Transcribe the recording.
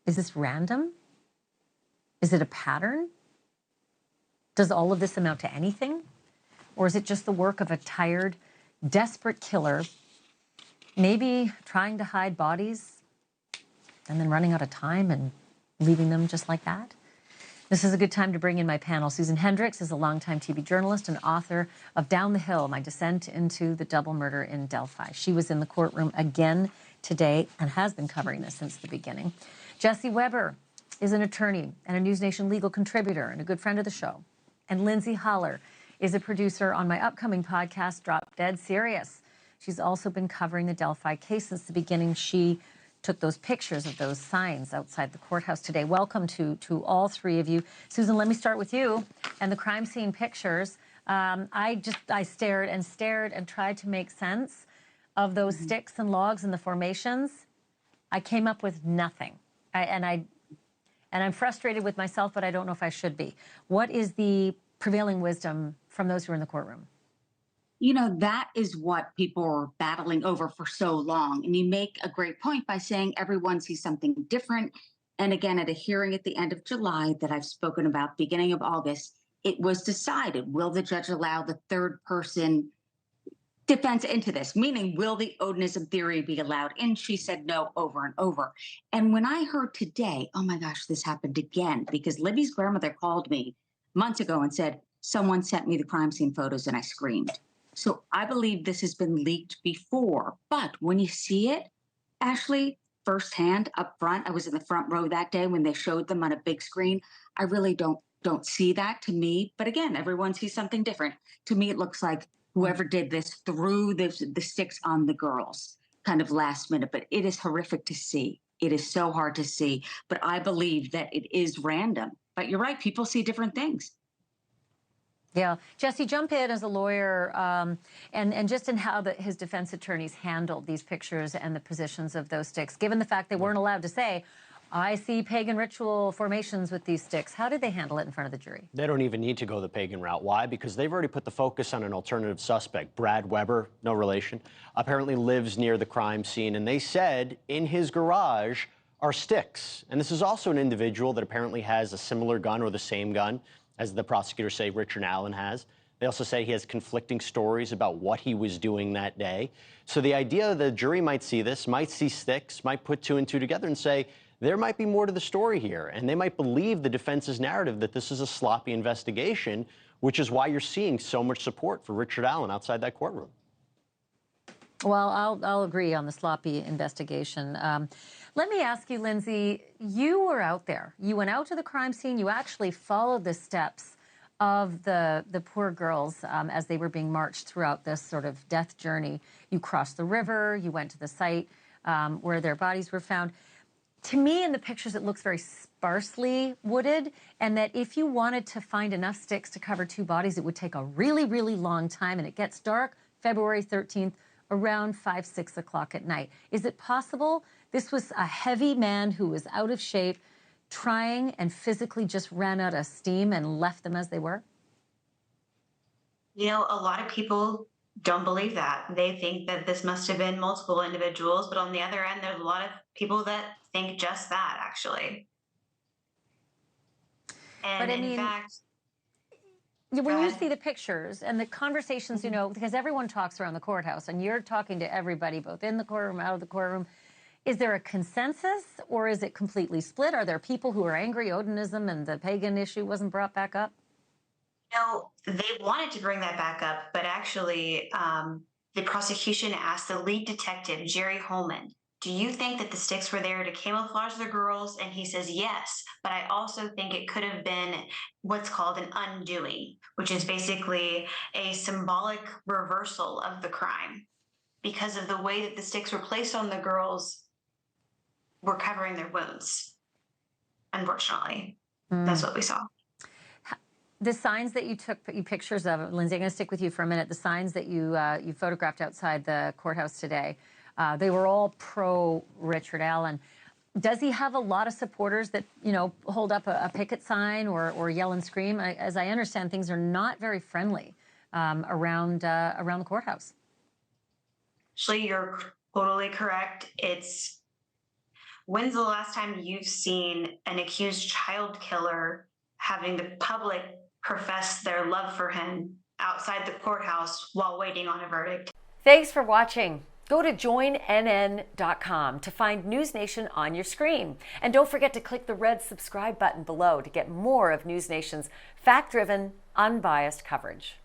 Is this random? Is it a pattern? Does all of this amount to anything? Or is it just the work of a tired, desperate killer, maybe trying to hide bodies and then running out of time and leaving them just like that? This is a good time to bring in my panel. Susan Hendricks is a longtime TV journalist and author of Down the Hill, My Descent into the Double Murder in Delphi. She was in the courtroom again today and has been covering this since the beginning. Jesse Weber is an attorney and a NewsNation legal contributor and a good friend of the show. And Lindzie Haller is a producer on my upcoming podcast, Drop Dead Serious. She's also been covering the Delphi case since the beginning. She took those pictures of those signs outside the courthouse today. Welcome to all three of you. Susan, let me start with you and the crime scene pictures. I stared and tried to make sense of those sticks and logs and the formations. I came up with nothing. I'm frustrated with myself, but I don't know if I should be. What is the prevailing wisdom from those who are in the courtroom? You know, that is what people are battling over for so long. And you make a great point by saying everyone sees something different. And again, at a hearing at the end of July that I've spoken about, beginning of August, it was decided, will the judge allow the third person defense into this? Meaning, will the Odinism theory be allowed in? She said no over and over. And when I heard today, oh my gosh, this happened again, because Libby's grandmother called me months ago and said, someone sent me the crime scene photos and I screamed. So I believe this has been leaked before. But when you see it, Ashleigh, firsthand up front, I was in the front row that day when they showed them on a big screen. I really don't see that to me. But again, everyone sees something different. To me, it looks like whoever did this threw the sticks on the girls kind of last minute. But it is horrific to see. It is so hard to see. But I believe that it is random. But you're right. People see different things. Yeah. Jesse, jump in as a lawyer and just in how his defense attorneys handled these pictures and the positions of those sticks, given the fact they weren't allowed to say, I see pagan ritual formations with these sticks. How did they handle it in front of the jury? They don't even need to go the pagan route. Why? Because they've already put the focus on an alternative suspect. Brad Weber, no relation, apparently lives near the crime scene. And they said in his garage are sticks. And this is also an individual that apparently has a similar gun or the same gun as the prosecutors say Richard Allen has. They also say he has conflicting stories about what he was doing that day. So the idea the jury might see this, might see sticks, might put two and two together and say, there might be more to the story here. And they might believe the defense's narrative that this is a sloppy investigation, which is why you're seeing so much support for Richard Allen outside that courtroom. Well, I'll agree on the sloppy investigation. Let me ask you, Lindsay, you were out there. You went out to the crime scene. You actually followed the steps of the poor girls as they were being marched throughout this sort of death journey. You crossed the river. You went to the site where their bodies were found. To me, in the pictures, it looks very sparsely wooded, and that if you wanted to find enough sticks to cover two bodies, it would take a really, really long time, and it gets dark February 13th, around 5, 6 o'clock at night. Is it possible this was a heavy man who was out of shape, trying and physically just ran out of steam and left them as they were? You know, a lot of people don't believe that. They think that this must have been multiple individuals, but on the other end, there's a lot of people that think just that, actually. And but in fact, when you see the pictures and the conversations, you know, because everyone talks around the courthouse and you're talking to everybody, both in the courtroom, out of the courtroom, is there a consensus or is it completely split? Are there people who are angry Odinism and the pagan issue wasn't brought back up? No, they wanted to bring that back up, but actually the prosecution asked the lead detective, Jerry Holman, do you think that the sticks were there to camouflage the girls? And he says, yes, but I also think it could have been what's called an undoing, which is basically a symbolic reversal of the crime because of the way that the sticks were placed on the girls were covering their wounds. Unfortunately, that's what we saw. The signs that you took pictures of, Lindsay, I'm going to stick with you for a minute. The signs that you photographed outside the courthouse today, they were all pro Richard Allen. Does he have a lot of supporters that, you know, hold up a picket sign or yell and scream? As I understand, things are not very friendly around the courthouse. Actually, you're totally correct. When's the last time you've seen an accused child killer having the public profess their love for him outside the courthouse while waiting on a verdict? Thanks for watching. Go to joinnn.com to find NewsNation on your screen. And don't forget to click the red subscribe button below to get more of NewsNation's fact-driven, unbiased coverage.